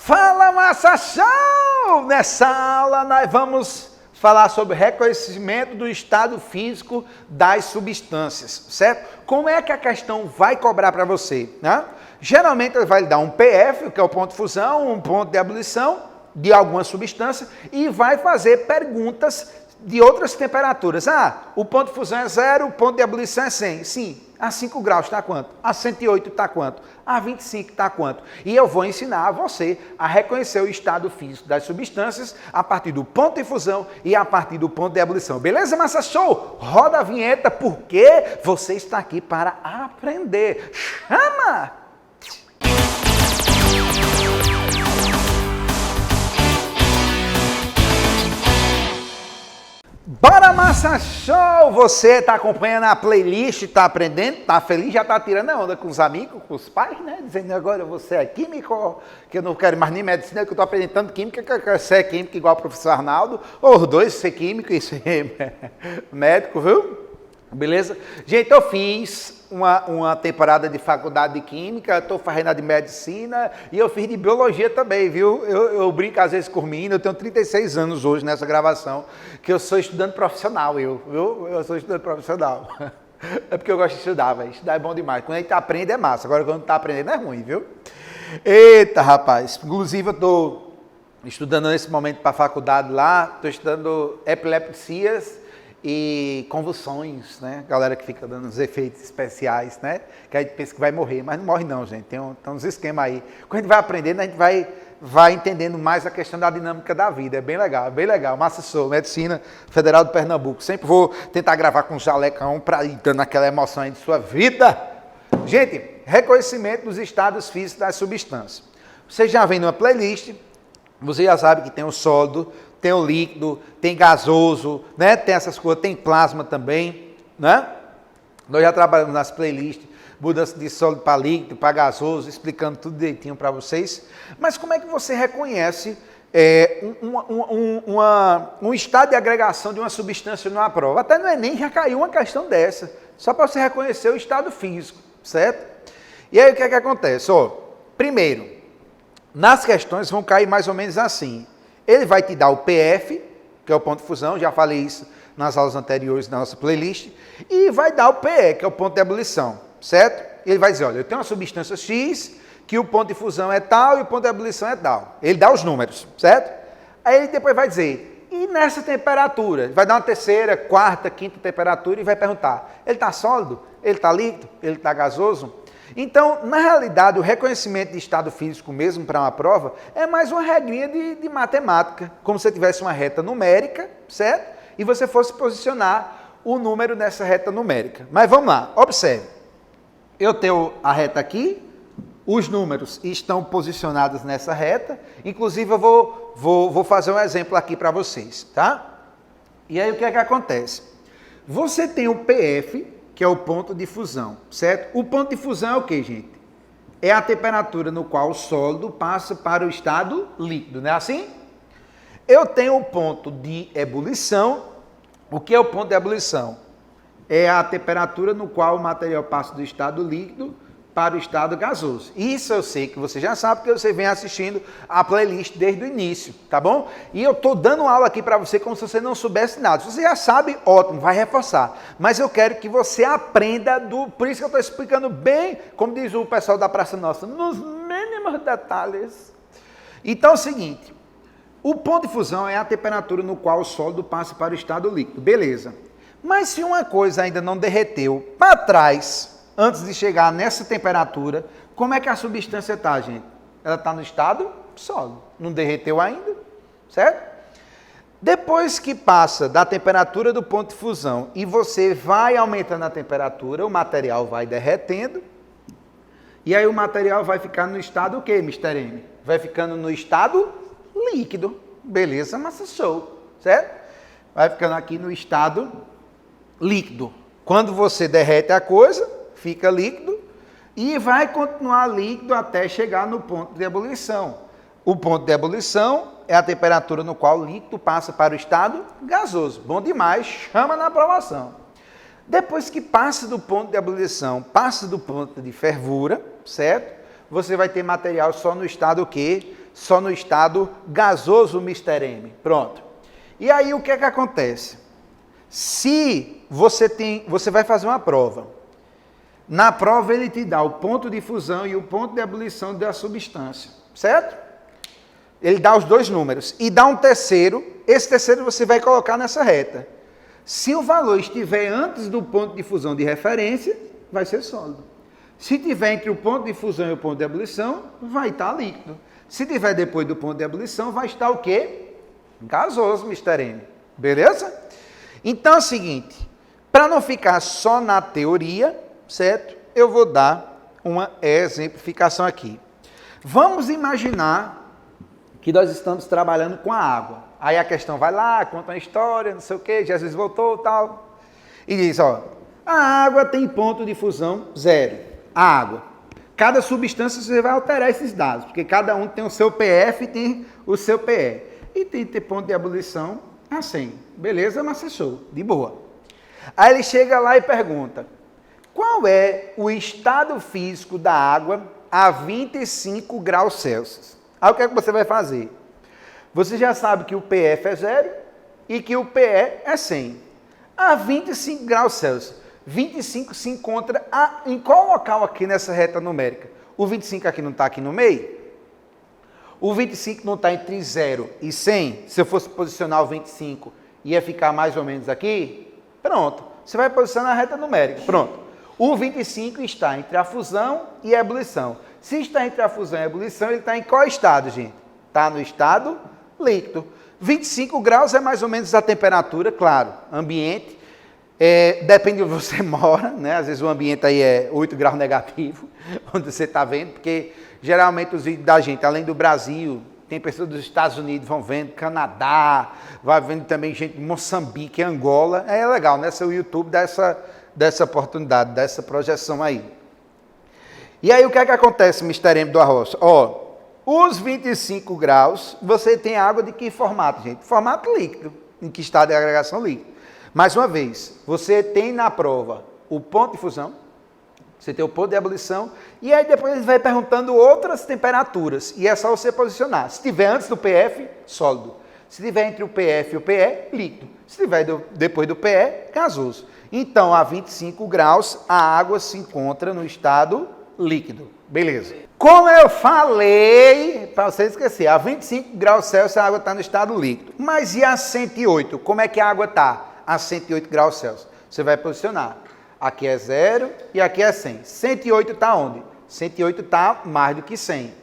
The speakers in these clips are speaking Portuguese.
Fala, massa show! Nessa aula nós vamos falar sobre reconhecimento do estado físico das substâncias, certo? Como é que a questão vai cobrar para você, né? Geralmente ele vai lhe dar um PF, que é o ponto de fusão, um ponto de ebulição de alguma substância e vai fazer perguntas de outras temperaturas. Ah, o ponto de fusão é 0, o ponto de ebulição é 100. Sim, a 5 graus está quanto? A 108 está quanto? A 25 está quanto? E eu vou ensinar a você a reconhecer o estado físico das substâncias a partir do ponto de fusão e a partir do ponto de ebulição. Beleza, massa show? Roda a vinheta porque você está aqui para aprender. Chama! Bora, massa show! Você está acompanhando a playlist, está aprendendo, está feliz, já está tirando a onda com os amigos, com os pais, né? Dizendo agora você é químico, que eu não quero mais nem medicina, que eu estou aprendendo tanto química, que eu quero ser químico igual o professor Arnaldo, ou os dois, ser químico e ser médico, viu? Beleza? Gente, eu fiz uma temporada de faculdade de química, estou fazendo a de medicina e eu fiz de biologia também, viu? Eu brinco às vezes com o menino, eu tenho 36 anos hoje nessa gravação, que eu sou estudante profissional, viu? Eu sou estudante profissional. É porque eu gosto de estudar, velho. Estudar é bom demais. Quando a gente aprende é massa, agora quando está aprendendo é ruim, viu? Eita, rapaz. Inclusive eu estou estudando nesse momento para a faculdade lá, estou estudando epilepsias e convulsões, né? Galera que fica dando os efeitos especiais, né? Que a gente pensa que vai morrer, mas não morre não, gente. Tem uns esquemas aí. Quando a gente vai aprendendo, a gente vai entendendo mais a questão da dinâmica da vida. É bem legal, é bem legal. Massa sou, Medicina Federal do Pernambuco. Sempre vou tentar gravar com o jalecão para ir dando aquela emoção aí de sua vida. Gente, reconhecimento dos estados físicos das substâncias. Você já vem numa playlist, você já sabe que tem o sólido, tem o líquido, tem gasoso, né? Tem essas coisas, tem plasma também, né? Nós já trabalhamos nas playlists, mudança de sólido para líquido, para gasoso, explicando tudo direitinho para vocês. Mas como é que você reconhece um estado de agregação de uma substância numa prova? Até no Enem já caiu uma questão dessa, só para você reconhecer o estado físico, certo? E aí o que é que acontece? Ó, primeiro, nas questões vão cair mais ou menos assim. Ele vai te dar o PF, que é o ponto de fusão, já falei isso nas aulas anteriores da nossa playlist, e vai dar o PE, que é o ponto de ebulição, certo? Ele vai dizer, olha, eu tenho uma substância X, que o ponto de fusão é tal e o ponto de ebulição é tal. Ele dá os números, certo? Aí ele depois vai dizer, e nessa temperatura? Ele vai dar uma terceira, quarta, quinta temperatura e vai perguntar, ele está sólido? Ele está líquido? Ele está gasoso? Então, na realidade, o reconhecimento de estado físico mesmo para uma prova é mais uma regrinha de matemática, como se tivesse uma reta numérica, certo? E você fosse posicionar o número nessa reta numérica. Mas vamos lá, observe. Eu tenho a reta aqui, os números estão posicionados nessa reta, inclusive eu vou fazer um exemplo aqui para vocês, tá? E aí o que é que acontece? Você tem o PF, que é o ponto de fusão, certo? O ponto de fusão é o que, gente? É a temperatura no qual o sólido passa para o estado líquido, não é assim? Eu tenho o ponto de ebulição. O que é o ponto de ebulição? É a temperatura no qual o material passa do estado líquido para o estado gasoso. Isso eu sei que você já sabe, porque você vem assistindo a playlist desde o início, tá bom? E eu estou dando aula aqui para você como se você não soubesse nada. Se você já sabe, ótimo, vai reforçar. Mas eu quero que você aprenda, por isso que eu estou explicando bem, como diz o pessoal da Praça Nossa, nos mínimos detalhes. Então é o seguinte, o ponto de fusão é a temperatura no qual o sólido passa para o estado líquido, beleza. Mas se uma coisa ainda não derreteu para trás, antes de chegar nessa temperatura, como é que a substância está, gente? Ela está no estado sólido, não derreteu ainda, certo? Depois que passa da temperatura do ponto de fusão e você vai aumentando a temperatura, o material vai derretendo, e aí o material vai ficar no estado o quê, Mr. M? Vai ficando no estado líquido, beleza, massa show, certo? Vai ficando aqui no estado líquido. Quando você derrete a coisa, fica líquido e vai continuar líquido até chegar no ponto de ebulição. O ponto de ebulição é a temperatura no qual o líquido passa para o estado gasoso. Bom demais, chama na aprovação. Depois que passa do ponto de ebulição, passa do ponto de fervura, certo? Você vai ter material só no estado o quê? Só no estado gasoso, Mr. M. Pronto. E aí o que é que acontece? Se você vai fazer uma prova, na prova ele te dá o ponto de fusão e o ponto de ebulição da substância, certo? Ele dá os dois números e dá um terceiro, esse terceiro você vai colocar nessa reta. Se o valor estiver antes do ponto de fusão de referência, vai ser sólido. Se tiver entre o ponto de fusão e o ponto de ebulição, vai estar líquido. Se tiver depois do ponto de ebulição, vai estar o quê? Gasoso, Mr. M. Beleza? Então é o seguinte, para não ficar só na teoria, certo? Eu vou dar uma exemplificação aqui. Vamos imaginar que nós estamos trabalhando com a água. Aí a questão vai lá, conta uma história, não sei o quê, Jesus voltou, tal. E diz, ó, a água tem ponto de fusão 0. A água. Cada substância você vai alterar esses dados, porque cada um tem o seu PF e tem o seu PE. E tem que ter ponto de ebulição a 100. Beleza, mas show, de boa. Aí ele chega lá e pergunta, qual é o estado físico da água a 25 graus Celsius? Aí o que é que você vai fazer? Você já sabe que o PF é 0 e que o PE é 100. A 25 graus Celsius. 25 se encontra em qual local aqui nessa reta numérica? O 25 aqui não está aqui no meio? O 25 não está entre 0 e 100? Se eu fosse posicionar o 25, ia ficar mais ou menos aqui? Pronto. Você vai posicionar a reta numérica. Pronto. O 25 está entre a fusão e a ebulição. Se está entre a fusão e a ebulição, ele está em qual estado, gente? Está no estado líquido. 25 graus é mais ou menos a temperatura, claro, ambiente. Depende de onde você mora, né? Às vezes o ambiente aí é 8 graus negativo, onde você está vendo, porque geralmente os vídeos da gente, além do Brasil, tem pessoas dos Estados Unidos, vão vendo, Canadá, vai vendo também gente de Moçambique, Angola. É legal, né? Seu YouTube dá dessa oportunidade, dessa projeção aí. E aí o que é que acontece, Mr. M do Arroz? Ó, os 25 graus, você tem água de que formato, gente? Formato líquido, em que estado de agregação líquido. Mais uma vez, você tem na prova o ponto de fusão, você tem o ponto de ebulição, e aí depois ele vai perguntando outras temperaturas, e é só você posicionar. Se estiver antes do PF, sólido. Se estiver entre o PF e o PE, líquido. Se estiver depois do PE, gasoso. Então, a 25 graus, a água se encontra no estado líquido. Beleza. Como eu falei, para você esquecer, a 25 graus Celsius a água está no estado líquido. Mas e a 108? Como é que a água está a 108 graus Celsius? Você vai posicionar. Aqui é 0 e aqui é 100. 108 está onde? 108 está mais do que 100.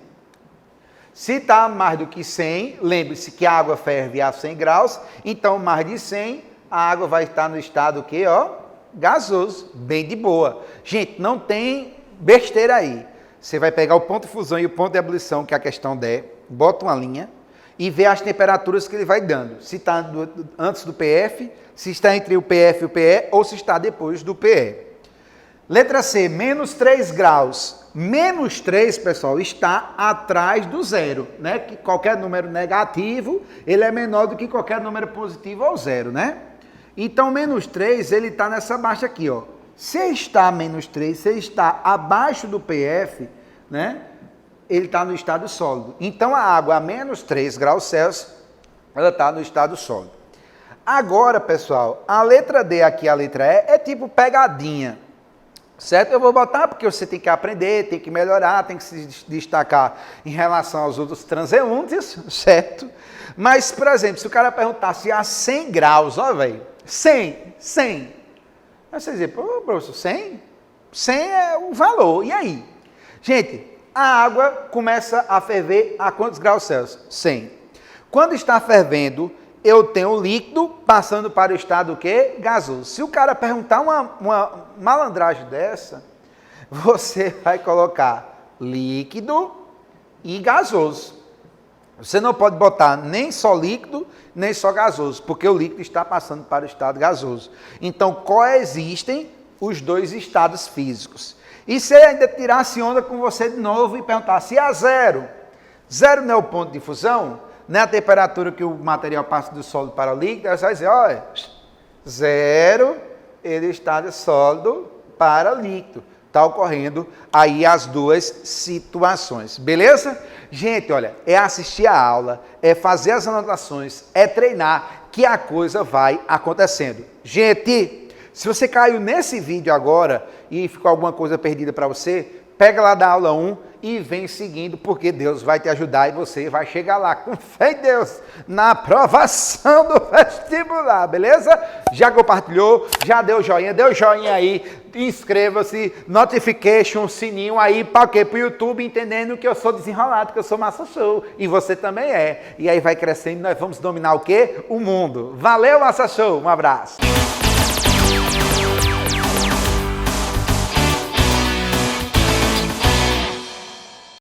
Se está mais do que 100, lembre-se que a água ferve a 100 graus, então mais de 100, a água vai estar no estado o quê? Ó, gasoso, bem de boa. Gente, não tem besteira aí. Você vai pegar o ponto de fusão e o ponto de ebulição, que a questão der, bota uma linha e vê as temperaturas que ele vai dando. Se está antes do PF, se está entre o PF e o PE, ou se está depois do PE. Letra C, menos 3 graus. Menos 3, pessoal, está atrás do zero, né? Que qualquer número negativo, ele é menor do que qualquer número positivo ou zero, né? Então, menos 3, ele está nessa baixa aqui, ó. Se está menos 3, se está abaixo do PF, né? Ele está no estado sólido. Então, a água a menos 3 graus Celsius, ela está no estado sólido. Agora, pessoal, a letra D aqui, a letra E, é tipo pegadinha. Certo? Eu vou botar porque você tem que aprender, tem que melhorar, tem que se destacar em relação aos outros transeuntes, certo? Mas, por exemplo, se o cara perguntasse a 100 graus, ó, velho, 100. Aí você dizer, pô, professor, 100? 100 é o valor, e aí? Gente, a água começa a ferver a quantos graus Celsius? 100. Quando está fervendo, eu tenho o líquido passando para o estado o quê? Gasoso. Se o cara perguntar uma malandragem dessa, você vai colocar líquido e gasoso. Você não pode botar nem só líquido, nem só gasoso, porque o líquido está passando para o estado gasoso. Então, coexistem os dois estados físicos. E se ele ainda tirasse onda com você de novo e perguntasse, e a 0? 0 não é o ponto de fusão? Não é a temperatura que o material passa do sólido para o líquido? Aí você vai dizer, olha, 0, ele está de sólido para líquido. está ocorrendo aí as duas situações, beleza? Gente, olha, é assistir a aula, é fazer as anotações, é treinar, que a coisa vai acontecendo. Gente, se você caiu nesse vídeo agora e ficou alguma coisa perdida para você, pega lá da aula 1 e vem seguindo, porque Deus vai te ajudar e você vai chegar lá, com fé em Deus, na aprovação do vestibular, beleza? Já compartilhou, já deu joinha aí, inscreva-se, notification, sininho aí, para quê? Para o YouTube, entendendo que eu sou desenrolado, que eu sou massa show, e você também é. E aí vai crescendo, nós vamos dominar o quê? O mundo. Valeu, massa show, um abraço.